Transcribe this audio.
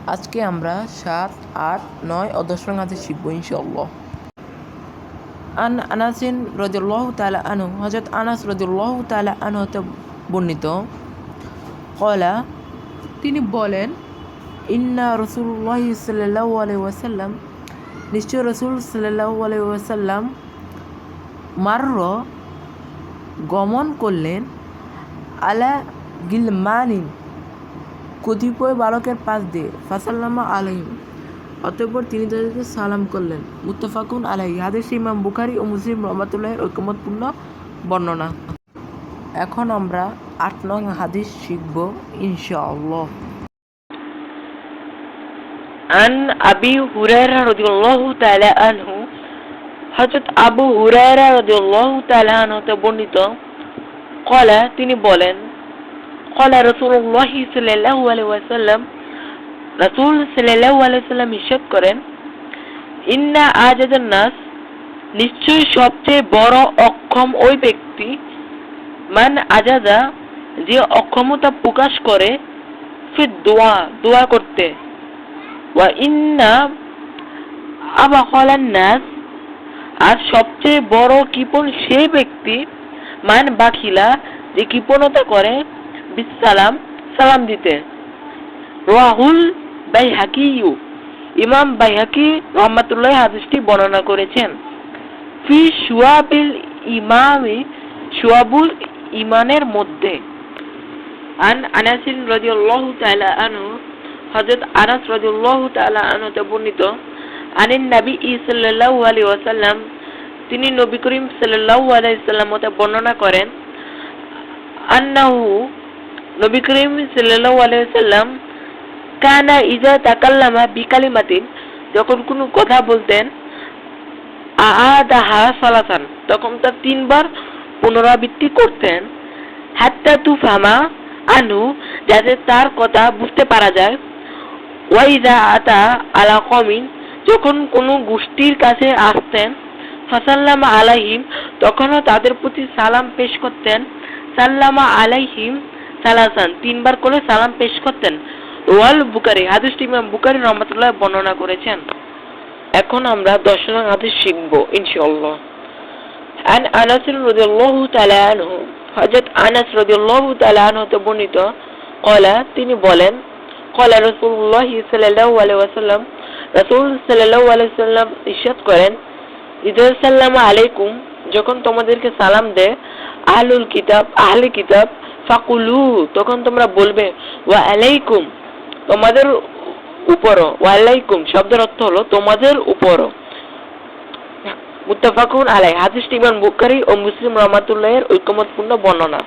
আজকে আমরা 7, 8, 9 ও 10 নং হাদিস শিখব ইনশাআল্লাহ। আন আনাসিন রাদিয়াল্লাহু তাআলা আনহু, হযরত আনাস রাদিয়াল্লাহু তাআলা আনহু হতে বর্ণিত, ক্বালা তিনি বলেন, ইন্না রাসূলুল্লাহি সাল্লাল্লাহু আলাইহি ওয়াসাল্লাম, নিশ্চয় রাসূল সাল্লাল্লাহু আলাইহি ওয়াসাল্লাম মারর গমন করলেন, আলা গিলমানিন কতিপয় বালকের পাশ দিয়ে, ফাসাল্লামা আলাইহিম অতঃপর তিনি তাদেরকে সালাম করলেন। মুত্তাফাকুন আলাইহি, হাদিস ইমাম বুখারী ও মুসলিম রাহমাতুল্লাহির ঐকমত্যপূর্ণ বর্ণনা। এখন আমরা 8 নং হাদিস শিখব ইনশাআল্লাহ। আন আবি হুরায়রা রাদিয়াল্লাহু তাআলা আনহু, হযরত আবু হুরায়রা রাদিয়াল্লাহু তাআলা আনহু হতে বর্ণিত, ক্বালা তিনি বলেন, ক্বালা রাসূলুল্লাহ সাল্লাল্লাহু আলাইহি ওয়াসাল্লাম, রাসূল সাল্লাল্লাহু আলাইহি ওয়াসাল্লাম ইরশাদ করেন, ইন্না আজাদান নাস, নিশ্চয় সবচেয়ে বড় অক্ষম ওই ব্যক্তি, মান আজাদা যে অক্ষমতা প্রকাশ করে, ফির দোয়া করতে, ওয়া ইন্না আবাকালান নাস, আর সবচেয়ে বড় কৃপণ সেই ব্যক্তি, মান বাখিলা যে কৃপণতা করে, বিসালাম সালাম দিতে। রাহুল বাইহাকি, ইমাম বাইহাকি রাহমাতুল্লাহ হাদিসটি বর্ণনা করেছেন। ফি শুআবিল ইমামি, শুআবুল ইমানের মধ্যে। আন আনাস রাদিয়াল্লাহু তাআলা আনহু, হযরত আনাস রাদিয়াল্লাহু তাআলা আনহু হতে বর্ণিত, আনিন নবী সাল্লাল্লাহু আলাইহি ওয়াসাল্লাম, তিনি নবী করিম সাল্লাল্লাহু আলাইহি ওয়াসাল্লাম হতে বর্ণনা করেন, আন্নাহু নবী করিম সাল্লাল্লাহু আলাইহি ওয়াসাল্লাম, কানা ইযা তাকাল্লামা বিকালিমাতিন, যখন কোনো কথা বলতেন, আআদাহা সালাসান, তখন তা 3 বার পুনরাবৃত্তি করতেন, হাত্তা তুফামা আনহু, যাতে তার কথা বুঝতে পারা যায়, ওয়া ইযা আতা আলা কওমিন, যখন কোনো গোষ্ঠীর কাছে আসতেন, ফাসাল্লামা আলাইহিম, তখনও তাদের প্রতি সালাম পেশ করতেন, সাল্লামা আলাইহিম সালাসান, 3 বার করে সালাম পেশ করতেন। ওয়াল বুখারী, হাদিসটি ইমাম বুখারী রাহমাতুল্লাহ বর্ণনা করেছেন। এখন আমরা 10 নং হাদিস শিখব ইনশাআল্লাহ। আন আনাস রাদিয়াল্লাহু তাআলা আনহু, হযরত আনাস রাদিয়াল্লাহু তাআলা আনহু হতে বর্ণিত, ক্বালা তিনি বলেন, ক্বালা রাসূলুল্লাহ সাল্লাল্লাহু আলাইহি ওয়াসাল্লাম, রাসূল সাল্লাল্লাহু আলাইহি ওয়াসাল্লাম ইরশাদ করেন, ইযা সাল্লামা আলাইকুম, যখন তোমাদেরকে সালাম দেয়, আহলুল কিতাব, আহলে কিতাব, ফাকুলু, তখন তোমরা বলবে, ওয়া আলাইকুম, তোমাদের উপরও। ওয়া আলাইকুম শব্দের অর্থ হলো তোমাদের উপরও। মুত্তাফাকুন আলাইহি, হাদিসটি ইমাম বুখারী ও মুসলিম রাহমাতুল্লাহির ঐকমত্যপূর্ণ বর্ণনা।